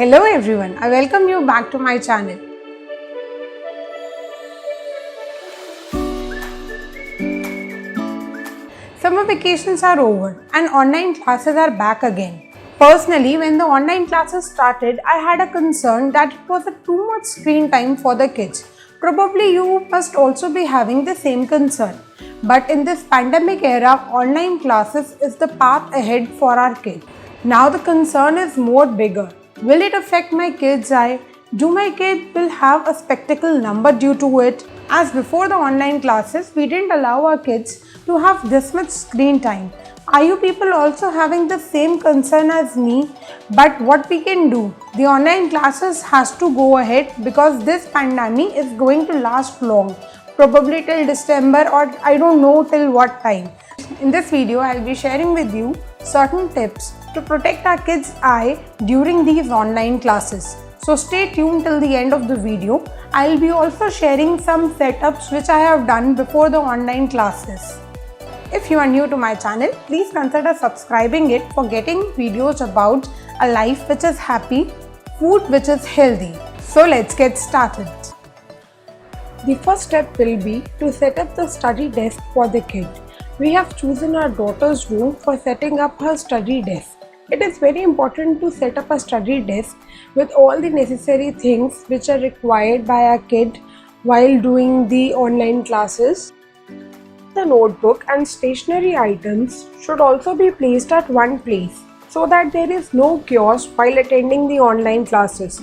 Hello everyone, I welcome you back to my channel. Summer vacations are over and online classes are back again. Personally, when the online classes started, I had a concern that it was too much screen time for the kids. Probably you must also be having the same concern. But in this pandemic era, online classes is the path ahead for our kids. Now the concern is more bigger. Will it affect my kids' eye? Do my kid will have a spectacle number due to it? As before the online classes, we didn't allow our kids to have this much screen time. Are you people also having the same concern as me? But what we can do? The online classes has to go ahead because this pandemic is going to last long. Probably till December or I don't know till what time. In this video, I'll be sharing with you certain tips to protect our kids' eye during these online classes. So stay tuned till the end of the video. I'll be also sharing some setups which I have done before the online classes. If you are new to my channel, please consider subscribing it for getting videos about a life which is happy, food which is healthy. So let's get started. The first step will be to set up the study desk for the kid. We have chosen our daughter's room for setting up her study desk. It is very important to set up a study desk with all the necessary things which are required by our kid while doing the online classes. The notebook and stationery items should also be placed at one place so that there is no chaos while attending the online classes.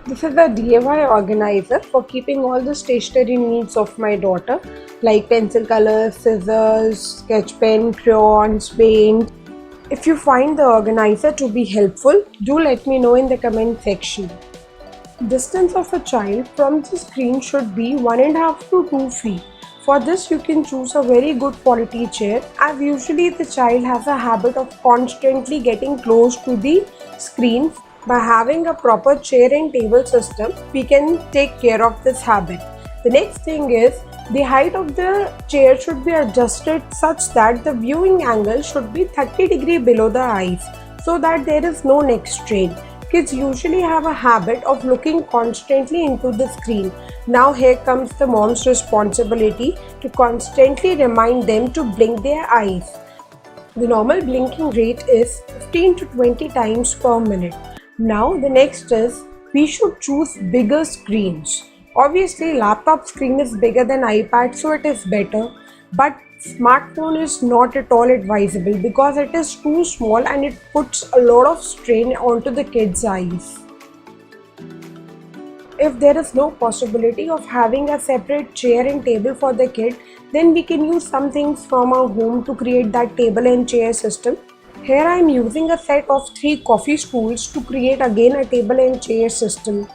This is a DIY organizer for keeping all the stationery needs of my daughter like pencil colors, scissors, sketch pen, crayons, paint. If you find the organizer to be helpful, do let me know in the comment section. Distance of a child from the screen should be 1.5 to 2 feet. For this you can choose a very good quality chair as usually the child has a habit of constantly getting close to the screen. By having a proper chair and table system, we can take care of this habit. The next thing is the height of the chair should be adjusted such that the viewing angle should be 30 degrees below the eyes so that there is no neck strain. Kids usually have a habit of looking constantly into the screen. Now here comes the mom's responsibility to constantly remind them to blink their eyes. The normal blinking rate is 15 to 20 times per minute. Now the next is we should choose bigger screens. Obviously laptop screen is bigger than iPad, so it is better, but smartphone is not at all advisable because it is too small and it puts a lot of strain onto the kids' eyes. If there is no possibility of having a separate chair and table for the kid, then we can use some things from our home to create that table and chair system. Here I am using a set of 3 coffee stools to create again a table and chair system.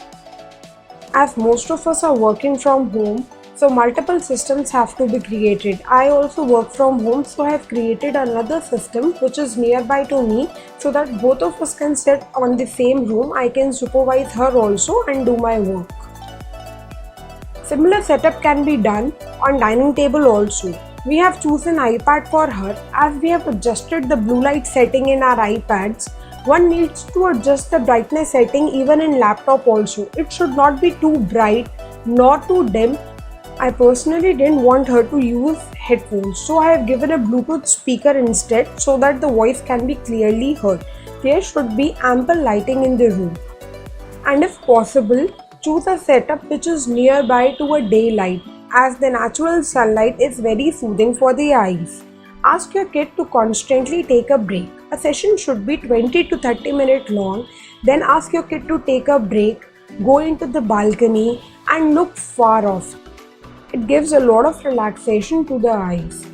As most of us are working from home, so multiple systems have to be created. I also work from home, so I have created another system which is nearby to me so that both of us can sit on the same room. I can supervise her also and do my work. Similar setup can be done on dining table also. We have chosen iPad for her as we have adjusted the blue light setting in our iPads. One needs to adjust the brightness setting even in laptop also. It should not be too bright nor too dim. I personally didn't want her to use headphones, so I have given a Bluetooth speaker instead so that the voice can be clearly heard. There should be ample lighting in the room. And if possible, choose a setup which is nearby to a daylight, as the natural sunlight is very soothing for the eyes. Ask your kid to constantly take a break. A session should be 20 to 30 minutes long. Then ask your kid to take a break, go into the balcony and look far off. It gives a lot of relaxation to the eyes.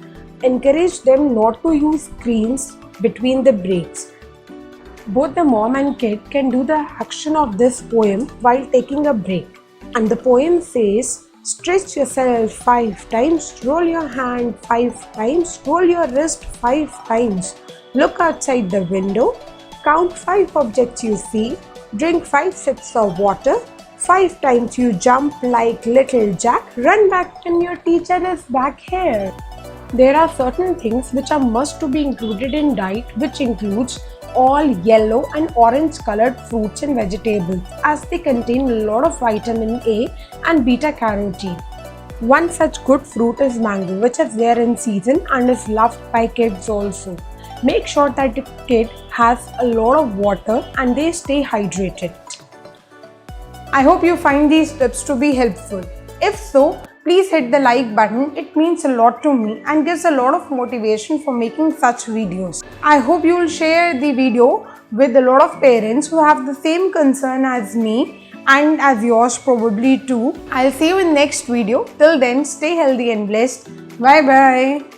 Encourage them not to use screens between the breaks. Both the mom and kid can do the action of this poem while taking a break. And the poem says, stretch yourself 5 times, roll your hand 5 times, roll your wrist 5 times. Look outside the window, count 5 objects you see, drink 5 sips of water, 5 times you jump like little Jack, run back when your teacher is back here. There are certain things which are must to be included in diet, which includes all yellow and orange colored fruits and vegetables as they contain a lot of vitamin A and beta carotene. One such good fruit is mango, which is there in season and is loved by kids also. Make sure that the kid has a lot of water and they stay hydrated. I hope you find these tips to be helpful. If so, please hit the like button. It means a lot to me and gives a lot of motivation for making such videos. I hope you will share the video with a lot of parents who have the same concern as me and as yours probably too. I'll see you in next video. Till then, stay healthy and blessed. Bye bye.